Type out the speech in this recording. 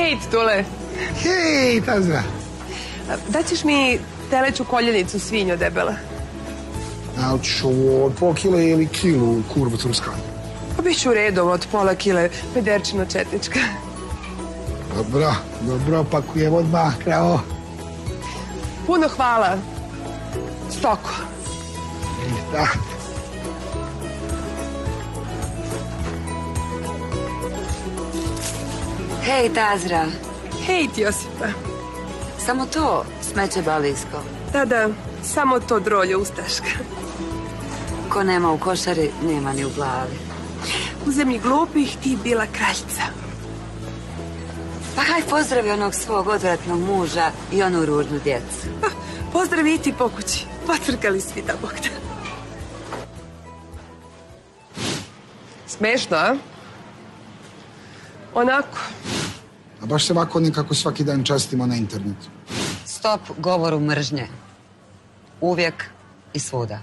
Hej, Tule. Hej, Tazra. Daćeš mi teleću koljenicu svinjo debela? Hoćeš ovo od pola kile ili kilu, kurvo turska? Pa bit ću redom od pola kile, pederčino četnička. Dobro, pakujem odmah, kravo. Puno hvala. Stoko. Da. Hej, Tazra. Hej, ti Josipa. Samo to smeće balisko. Da, samo to drolje ustaška. Ko nema u košari, nema ni u glavi. U zemlji glupih ti bila kraljica. Pa haj pozdravi onog svog odvratnog muža i onu ružnu djecu. Pozdravi i ti po kući. Pocrkali svi da Bog da. Smešno, a? Onako. A baš se ovako nekako svaki dan častimo na internetu. Stop govoru mržnje. Uvijek i svuda.